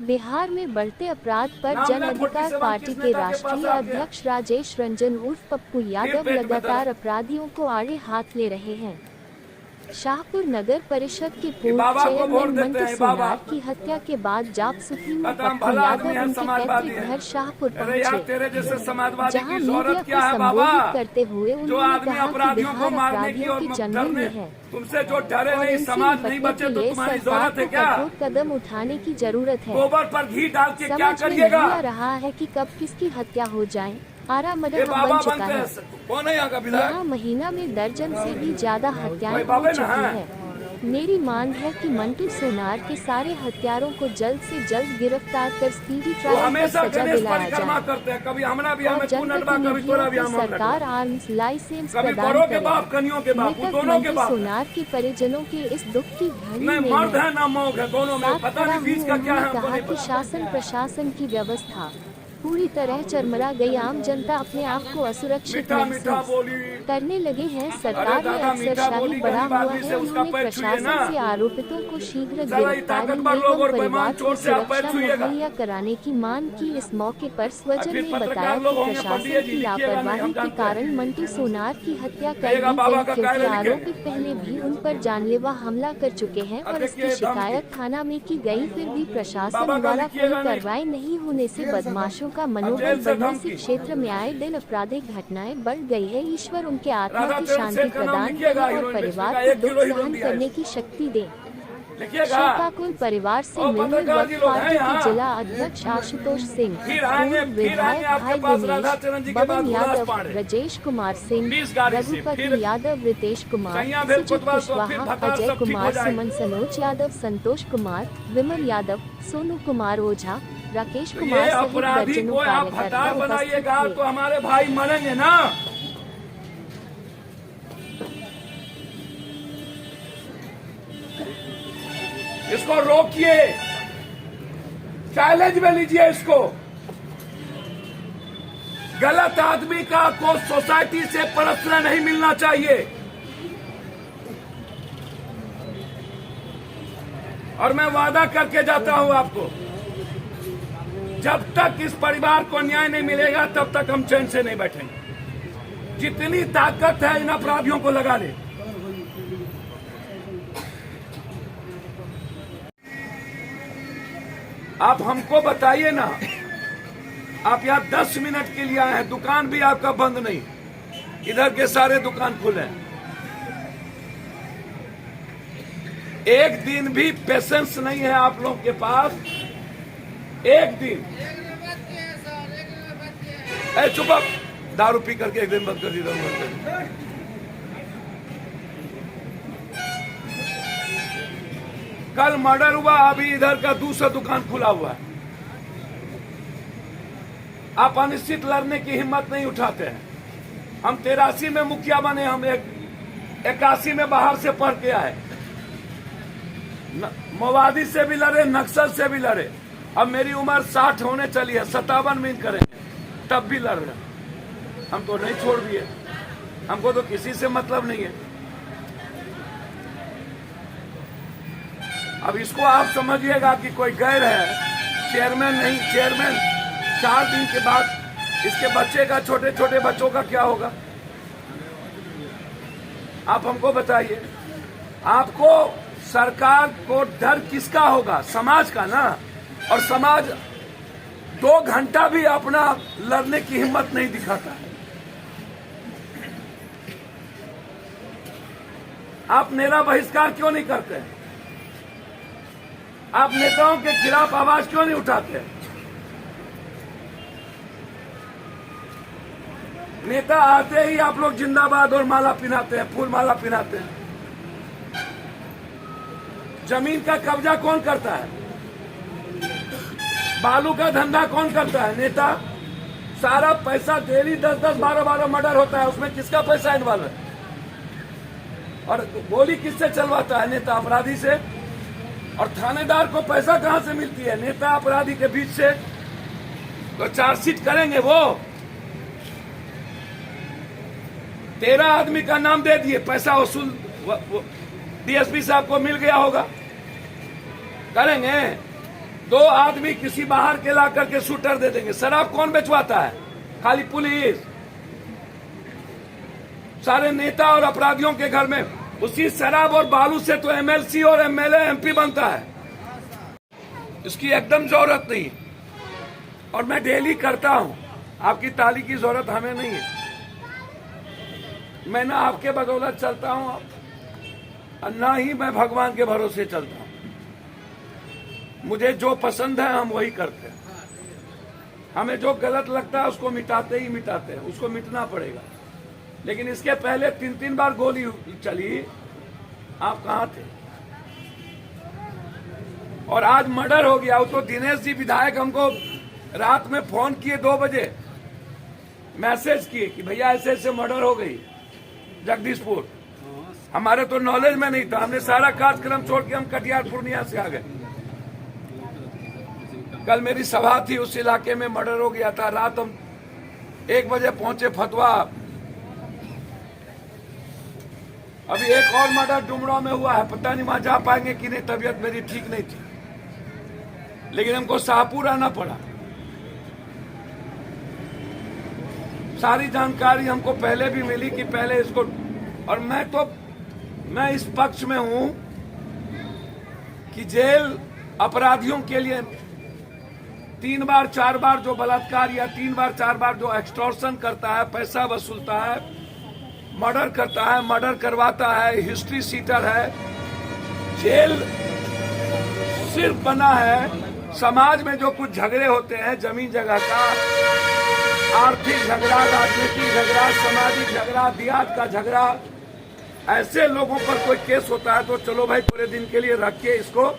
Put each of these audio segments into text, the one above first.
बिहार में बढ़ते अपराध पर जन अधिकार पार्टी के राष्ट्रीय अध्यक्ष राजेश रंजन उर्फ पप्पू यादव लगातार अपराधियों को आड़े हाथ ले रहे हैं। शाहपुर नगर परिषद के पूर्व चेयरमैन मंटू सोनार की हत्या के बाद जाप सुप्रीमो पप्पू यादव उनके पैतृक घर शाहपुर पहुंचे, जहां मीडिया को संबोधित करते हुए उन्होंने कहा कि बिहार अपराधियों की जंगल में है तुमसे जो डरे नहीं, समाज नहीं बचे तो तुम्हारी जरूरत है क्या? कठोर कदम उठाने की जरूरत है। गोबर पर घी डाल के क्या समझ में करिएगा? नहीं आ रहा है कि कब किसकी हत्या हो जाए। आरा मडर बन चुका है। कौन है यहाँ का विधायक? यहाँ महीना में दर्जन से भी ज्यादा हत्याएं हो चुकी है। मेरी मांग है कि मंटू सोनार के सारे हत्यारों को जल्द से जल्द गिरफ्तार कर स्पीडी ट्रायल पर सजा दिलाया जाए करते हैं। कभी हमरा भी और जनप्रतिनिधियों को सरकार आर्म्स लाइसेंस प्रदान करे। मृतक सोनार के परिजनों के इस दुख की घड़ी में कहा कि शासन प्रशासन की व्यवस्था पूरी तरह चरमरा गई। आम जनता अपने आप को असुरक्षित महसूस करने लगे हैं। सरकार में अफसरशाही बढ़ा हुआ है। उन्होंने प्रशासन से आरोपितों को शीघ्र गिरफ्तारी एवं परिवार को सुरक्षा मुहैया कराने की मांग की। इस मौके पर स्वजन ने बताया कि प्रशासन की लापरवाही के कारण मंटू सोनार की हत्या कर दी गई, क्योंकि आरोपित पहले भी उन पर जानलेवा हमला कर चुके हैं और इसकी शिकायत थाना में की गई, फिर भी प्रशासन द्वारा कोई कार्रवाई नहीं होने से बदमाशों का मनोबल बढ़ने से क्षेत्र में आए दिन आपराधिक घटनाएं बढ़ गई है। ईश्वर उनके आत्मा की शांति प्रदान करे और परिवार को दुख सहन करने की शक्ति दे। शोकाकुल परिवार से मिलने वक्त पार्टी के जिला अध्यक्ष आशुतोष सिंह, पूर्व विधायक भाई दिनेश, बबन यादव, राजेश कुमार सिंह, रघुपति यादव, रितेश कुमार, सुजीत कुशवाहा, अजय कुमार, सुमन सनोज यादव, संतोष कुमार, विमल यादव, सोनू कुमार ओझा, राकेश कुमार सहित दर्जनों कार्यकर्ता उपस्थित थे। तो हमारे भाई मरेंगे ना। इसको रोकिए, चैलेंज में लीजिए इसको। गलत आदमी का को सोसाइटी से परस्पर नहीं मिलना चाहिए। और मैं वादा करके जाता हूं आपको, जब तक इस परिवार को न्याय नहीं मिलेगा तब तक हम चैन से नहीं बैठेंगे। जितनी ताकत है इन अपराधियों को लगा ले। आप हमको बताइए ना, आप यहाँ 10 मिनट के लिए आए हैं, दुकान भी आपका बंद नहीं, इधर के सारे दुकान खुले हैं। एक दिन भी पेशेंस नहीं है आप लोग के पास। एक दिन चुप, दारू पी करके एक दिन बंद कर दी। कल मर्डर हुआ, अभी इधर का दूसरा दुकान खुला हुआ है। आप अनिश्चित लड़ने की हिम्मत नहीं उठाते हैं। हम 83 में मुखिया बने, हम 81 में बाहर से पढ़ के आए। माओवादी से भी लड़े, नक्सल से भी लड़े। अब मेरी उम्र 60 होने चली है, 57 में करेंगे, तब भी लड़ रहे। हम तो नहीं छोड़ दिए, हमको तो किसी से मतलब नहीं है। अब इसको आप समझिएगा कि कोई गैर है, चेयरमैन नहीं। चेयरमैन 4 दिन के बाद इसके बच्चे का, छोटे छोटे बच्चों का क्या होगा? आप हमको बताइए। आपको सरकार को डर किसका होगा? समाज का ना। और समाज 2 घंटा भी अपना लड़ने की हिम्मत नहीं दिखाता है। आप मेरा बहिष्कार क्यों नहीं करते? आप नेताओं के खिलाफ आवाज क्यों नहीं उठाते? नेता आते ही आप लोग जिंदाबाद और माला पिनाते हैं, फूल माला पिनाते हैं। जमीन का कब्जा कौन करता है? बालू का धंधा कौन करता है? नेता। सारा पैसा डेली 10-10, 12-12 मर्डर होता है, उसमें किसका पैसा इन्वॉल्व है? और गोली किससे चलवाता है? नेता अपराधी से। और थानेदार को पैसा कहां से मिलती है? नेता अपराधी के बीच से। तो चार्जशीट करेंगे वो। 13 आदमी का नाम दे दिए, पैसा वसूल डीएसपी साहब को मिल गया होगा, करेंगे। दो आदमी किसी बाहर के ला करके शूटर दे देंगे। शराब कौन बेचवाता है? खाली पुलिस। सारे नेता और अपराधियों के घर में उसी शराब और बालू से तो एमएलसी और एमएलए एमपी बनता है। इसकी एकदम जरूरत नहीं, और मैं डेली करता हूं। आपकी ताली की जरूरत हमें नहीं है। मैं ना आपके बदौलत चलता हूं और ना ही मैं भगवान के भरोसे चलता हूं। मुझे जो पसंद है हम वही करते हैं। हमें जो गलत लगता है उसको मिटाते ही मिटाते हैं, उसको मिटना पड़ेगा। लेकिन इसके पहले 3-3 बार गोली चली, आप कहां थे? और आज मर्डर हो गया। तो दिनेश जी विधायक हमको रात में फोन किए 2 बजे, मैसेज किए कि भैया ऐसे ऐसे मर्डर हो गई जगदीशपुर। हमारे तो नॉलेज में नहीं था। हमने सारा कार्यक्रम छोड़ के हम कटिहार पूर्णिया से आ गए। कल मेरी सभा थी, उस इलाके में मर्डर हो गया था। रात हम 1 बजे पहुंचे फतवा। अभी एक और मर्डर डुमरा में हुआ है, पता नहीं वहां जा पाएंगे कि नहीं, तबीयत मेरी ठीक नहीं थी। लेकिन हमको शाहपुर आना पड़ा। सारी जानकारी हमको पहले भी मिली कि पहले इसको, और मैं इस पक्ष में हूं कि जेल अपराधियों के लिए 3 बार 4 बार जो बलात्कार या 3 बार 4 बार जो एक्सटॉर्शन करता है, पैसा वसूलता है, मर्डर करता है, मर्डर करवाता है, हिस्ट्री सीटर है, जेल सिर्फ बना है समाज में जो कुछ झगड़े होते हैं, जमीन जगह का, आर्थिक झगड़ा, राजनीतिक झगड़ा, सामाजिक झगड़ा, दियात का झगड़ा, ऐसे लोगों पर कोई केस होता है तो चलो भाई पूरे दिन के लिए रख के इसको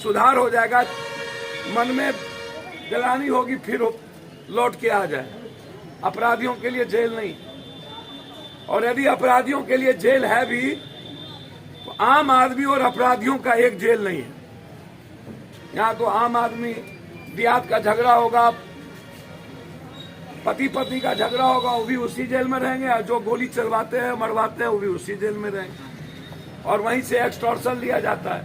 सुधार हो जाएगा, मन में जलानी होगी, फिर लौट के आ जाए। अपराधियों के लिए जेल नहीं। और यदि अपराधियों के लिए जेल है भी तो आम आदमी और अपराधियों का एक जेल नहीं है। यहाँ तो आम आदमी, दियात का झगड़ा होगा, पति पत्नी का झगड़ा होगा, वो भी उसी जेल में रहेंगे, और जो गोली चलवाते हैं मरवाते हैं वो भी उसी जेल में रहेंगे। और वहीं से एक्सटॉर्शन लिया जाता है।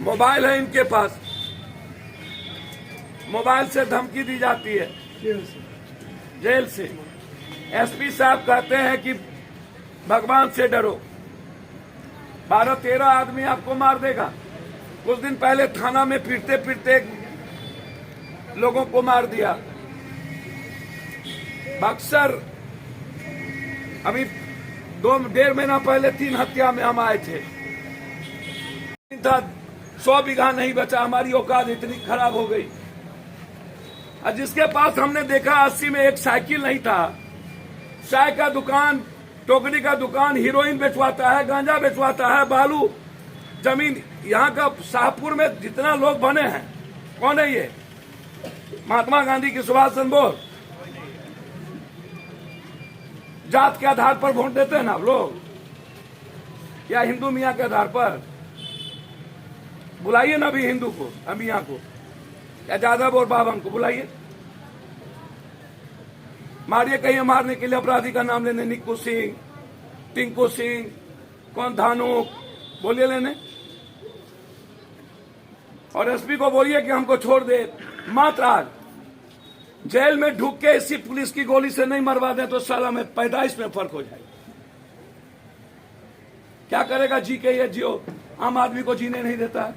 मोबाइल है इनके पास, मोबाइल से धमकी दी जाती है जेल से। एसपी साहब कहते हैं कि भगवान से डरो, 12-13 आदमी आपको मार देगा। कुछ दिन पहले थाना में पीटते पीटते लोगों को मार दिया। बक्सर अभी 2-1.5 महीना पहले 3 हत्या में हम आए थे। 100 बीघा नहीं बचा, हमारी औकात इतनी खराब हो गई। और जिसके पास हमने देखा 80 में एक साइकिल नहीं था, चाय का दुकान, टोकरी का दुकान, हीरोइन बेचवाता है, गांजा बेचवाता है, बालू, जमीन। यहाँ का शाहपुर में जितना लोग बने हैं, कौन है ये? महात्मा गांधी की, सुभाष चंद्र बोस। जात के आधार पर वोट देते हैं ना आप लोग, या हिंदू मियाँ के आधार पर? बुलाइए ना अभी हिंदू को, अभी यहाँ को, या जादव और बाबन को बुलाइए, मारिए। कहीं मारने के लिए अपराधी का नाम लेने, निक्कू सिंह, टिंकू सिंह, कौन, धानुक, बोलिए लेने। और एसपी को बोलिए कि हमको छोड़ दे। मात्र आज जेल में ढुक के इसी पुलिस की गोली से नहीं मरवा दे तो साला में पैदाइश में फर्क हो जाएगा। क्या करेगा जी के ये जियो? आम आदमी को जीने नहीं देता है।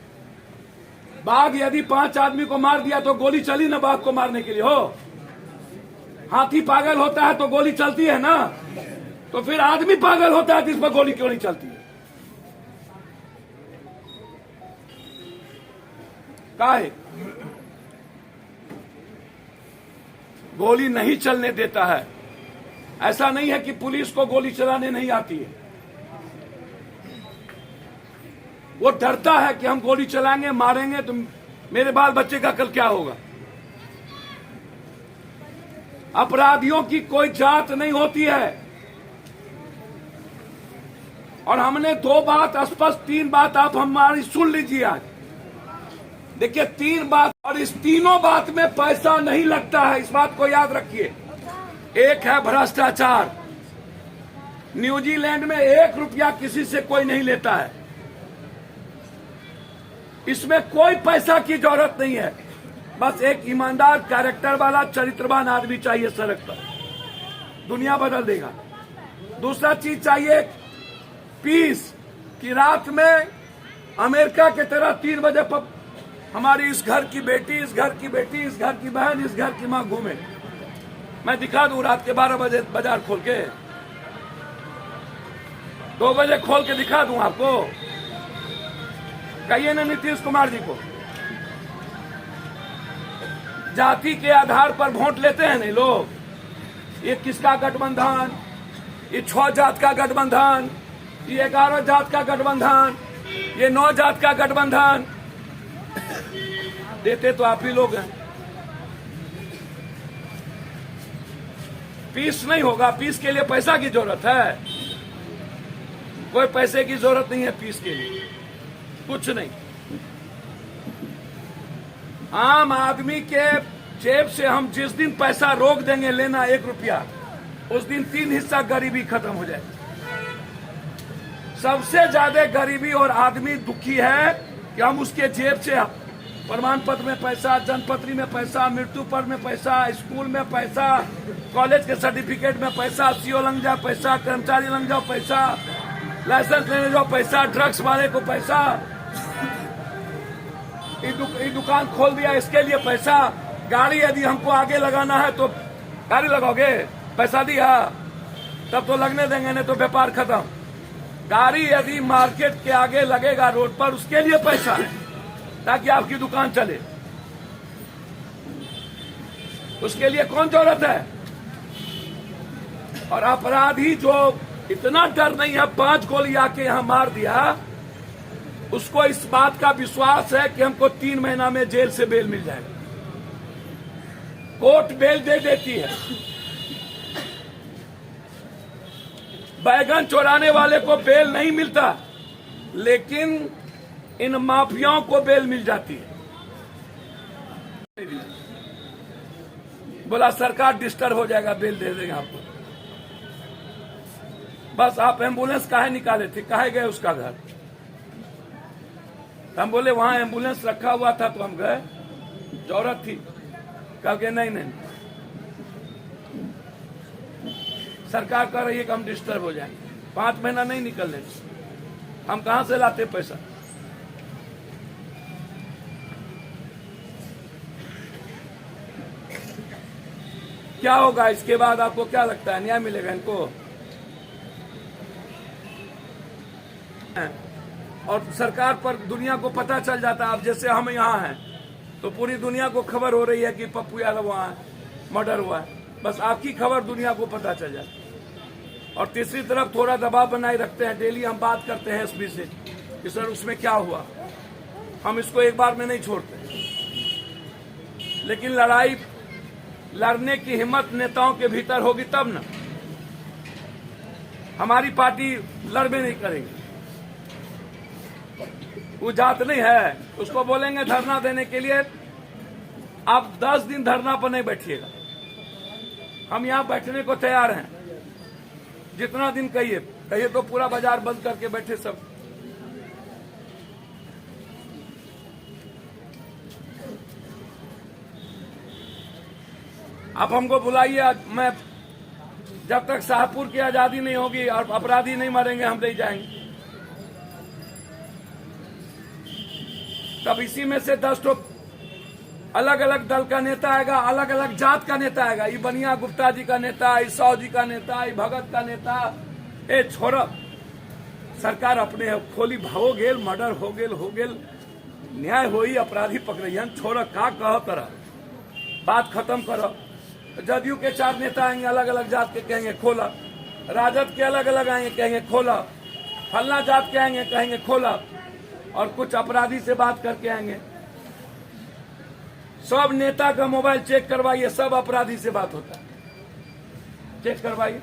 बाघ यदि 5 आदमी को मार दिया तो गोली चली ना बाघ को मारने के लिए? हो, हाथी पागल होता है तो गोली चलती है ना, तो फिर आदमी पागल होता है तो इस पर गोली क्यों नहीं चलती है? काहे गोली नहीं चलने देता है? ऐसा नहीं है कि पुलिस को गोली चलाने नहीं आती है, वो डरता है कि हम गोली चलाएंगे, मारेंगे तो मेरे बाल बच्चे का कल क्या होगा। अपराधियों की कोई जात नहीं होती है। और हमने 2 बात स्पष्ट, 3 बात आप हमारी सुन लीजिए आज। देखिए 3 बात, और इस तीनों बात में पैसा नहीं लगता है, इस बात को याद रखिए। एक है भ्रष्टाचार। न्यूजीलैंड में 1 रुपया किसी से कोई नहीं लेता है। इसमें कोई पैसा की जरूरत नहीं है। बस एक ईमानदार कैरेक्टर वाला चरित्रवान आदमी चाहिए सड़क पर, दुनिया बदल देगा। दूसरा चीज चाहिए पीस, कि रात में अमेरिका की तरह 3 बजे हमारी इस घर की बेटी, इस घर की बेटी, इस घर की बहन, इस घर की माँ घूमे। मैं दिखा दूं रात के 12 बजे बाजार खोल के, 2 बजे खोल के दिखा दूं आपको। कहिए ना नीतीश कुमार जी को, जाति के आधार पर वोट लेते हैं नहीं लोग। ये किसका गठबंधन, ये 6 जात का गठबंधन, ये 11 जात का गठबंधन, ये 9 जात का गठबंधन। देते तो आप ही लोग हैं। पीस नहीं होगा, पीस के लिए पैसा की जरूरत है, कोई पैसे की जरूरत नहीं है पीस के लिए, कुछ नहीं। आम आदमी के जेब से हम जिस दिन पैसा रोक देंगे लेना 1 रुपया, उस दिन 3 हिस्सा गरीबी खत्म हो जाएगी। सबसे ज्यादा गरीबी और आदमी दुखी है कि हम उसके जेब से प्रमाण पत्र में पैसा, जन्मपत्री में पैसा, मृत्यु पर में पैसा, स्कूल में पैसा, कॉलेज के सर्टिफिकेट में पैसा, सीओ लग जाओ पैसा, कर्मचारी लग जाओ पैसा, लाइसेंस लेने जाओ पैसा, ड्रग्स वाले को पैसा, ये दुकान खोल दिया इसके लिए पैसा, गाड़ी यदि हमको आगे लगाना है तो गाड़ी लगाओगे, पैसा दिया तब तो लगने देंगे, नहीं तो व्यापार खत्म। गाड़ी यदि मार्केट के आगे लगेगा रोड पर, उसके लिए पैसा है ताकि आपकी दुकान चले, उसके लिए कौन जरूरत है। और अपराधी जो इतना डर नहीं है, 5 गोली आके यहां मार दिया, उसको इस बात का विश्वास है कि हमको 3 महीना में जेल से बेल मिल जाएगा। कोर्ट बेल दे देती है। बैगन चोराने वाले को बेल नहीं मिलता, लेकिन इन माफियाओं को बेल मिल जाती है। बोला सरकार डिस्टर्ब हो जाएगा, बेल दे देंगे आपको। बस आप एम्बुलेंस काहे निकाले थे, काहे गए उसका घर? हम बोले वहां एम्बुलेंस रखा हुआ था तो हम गए, जरूरत थी। कह के नहीं, सरकार कह रही है कि हम डिस्टर्ब हो जाएंगे, 5 महीना नहीं निकलने, हम कहां से लाते पैसा? क्या होगा इसके बाद? आपको क्या लगता है न्याय मिलेगा इनको? और सरकार पर दुनिया को पता चल जाता है। अब जैसे हम यहाँ हैं तो पूरी दुनिया को खबर हो रही है कि पप्पू यादव वहाँ है, मर्डर हुआ है। बस आपकी खबर दुनिया को पता चल जाती है। और तीसरी तरफ थोड़ा दबाव बनाए रखते हैं, डेली हम बात करते हैं एसपी से कि सर उसमें क्या हुआ। हम इसको एक बार में नहीं छोड़ते, लेकिन लड़ाई लड़ने की हिम्मत नेताओं के भीतर होगी तब ना। हमारी पार्टी लड़बे नहीं करेगी, वो जात नहीं है। उसको बोलेंगे धरना देने के लिए, आप 10 दिन धरना पर नहीं बैठिएगा, हम यहाँ बैठने को तैयार हैं। जितना दिन कहिए तो पूरा बाजार बंद करके बैठे सब। आप हमको बुलाइए, मैं जब तक शाहपुर की आजादी नहीं होगी और अपराधी नहीं मरेंगे हम नहीं जाएंगे। तब इसी में से 10 तो अलग अलग दल का नेता आएगा, अलग अलग जात का नेता आएगा। ये बनिया गुप्ता जी का नेता, ये साहू जी का नेता, ये भगत का नेता। ए छोरा, सरकार अपने खोली हो गेल, मर्डर हो गेल, न्याय होई, अपराधी पकड़ियन, छोरा का कहो तरह बात खत्म करो। जदयू के 4 नेता आएंगे अलग अलग जात के, कहेंगे खोला। राजद के अलग अलग आएंगे, कहेंगे खोला। फलना जात के आएंगे, कहेंगे खोला। और कुछ अपराधी से बात करके आएंगे। सब नेता का मोबाइल चेक करवाइए, सब अपराधी से बात होता है, चेक करवाइए।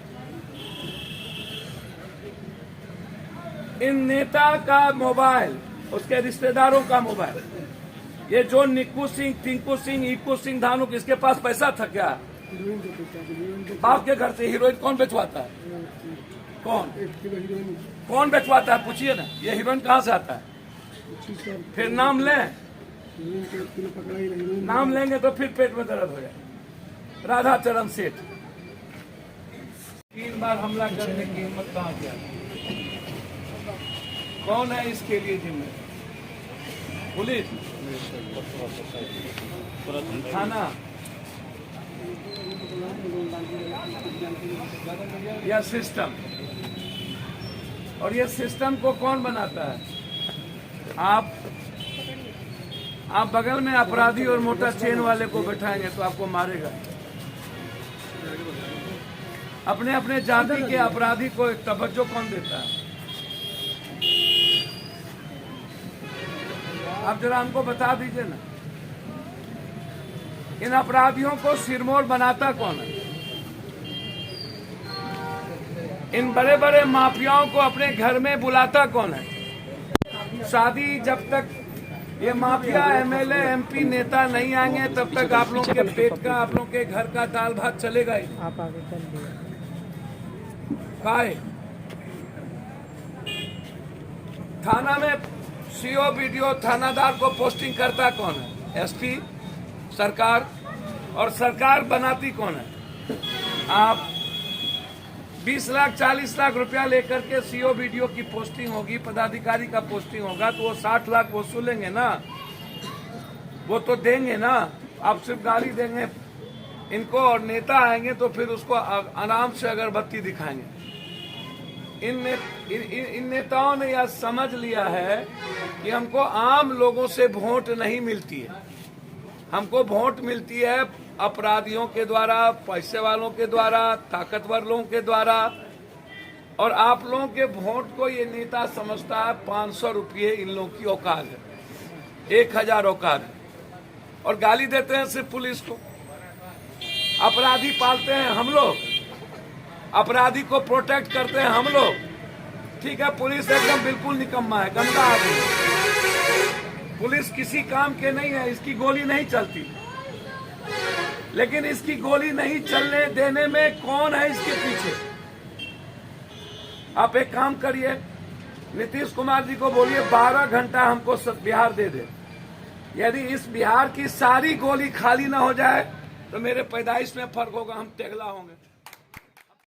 इन नेता का मोबाइल, उसके रिश्तेदारों का मोबाइल, ये जो निक्कू सिंह, टिंकू सिंह, इक्कू सिंह, धानु, किसके पास पैसा था क्या? बाप के घर से हीरोइन कौन बेचवाता है? कौन बेचवाता है? पूछिए ना, ये हीरोइन कहाँ से आता है? फिर नाम लें, नाम लेंगे तो फिर पेट में दर्द हो जाए। राधा चरण सेठ 3 बार हमला करने की हिम्मत कहाँ किया? कौन है इसके लिए जिम्मेदार? पुलिस, थाना या सिस्टम? और ये सिस्टम को कौन बनाता है? आप बगल में अपराधी और मोटा चेन वाले को बैठाएंगे तो आपको मारेगा। अपने अपने जाति के अपराधी को एक तवज्जो कौन देता है? आप जरा हमको बता दीजिए ना, इन अपराधियों को सिरमौर बनाता कौन है? इन बड़े बड़े माफियाओं को अपने घर में बुलाता कौन है? शादी जब तक ये माफिया एमएलए एमपी नेता नहीं आएंगे तब तक आप लोगों के पेट का, आप लोगों के घर का दाल भात चलेगा ही। आप आगे काय थाना में सीओ वीडियो थानादार को पोस्टिंग करता कौन है? एसपी, सरकार। और सरकार बनाती कौन है? आप 20 लाख 40 लाख रुपया लेकर के सीओ वीडियो की पोस्टिंग होगी, पदाधिकारी का पोस्टिंग होगा तो वो 60 लाख वसूलेंगे ना, वो तो देंगे ना। आप सिर्फ गाली देंगे इनको और नेता आएंगे तो फिर उसको आराम से अगरबत्ती दिखाएंगे। इन नेताओं ने यह समझ लिया है कि हमको आम लोगों से वोट नहीं मिलती है, हमको वोट मिलती है अपराधियों के द्वारा, पैसे वालों के द्वारा, ताकतवर लोगों के द्वारा। और आप लोगों के वोट को ये नेता समझता है 500 रुपये इन लोगों की औकात है, 1000 औकात है। और गाली देते हैं सिर्फ पुलिस को। अपराधी पालते हैं हम लोग, अपराधी को प्रोटेक्ट करते हैं हम लोग। ठीक है, पुलिस एकदम बिल्कुल निकम्मा है, गंदा आदमी। पुलिस किसी काम के नहीं है, इसकी गोली नहीं चलती। लेकिन इसकी गोली नहीं चलने देने में कौन है इसके पीछे? आप एक काम करिए, नीतीश कुमार जी को बोलिए 12 घंटा हमको बिहार दे दे। यदि इस बिहार की सारी गोली खाली ना हो जाए तो मेरे पैदाइश में फर्क होगा, हम टेगला होंगे।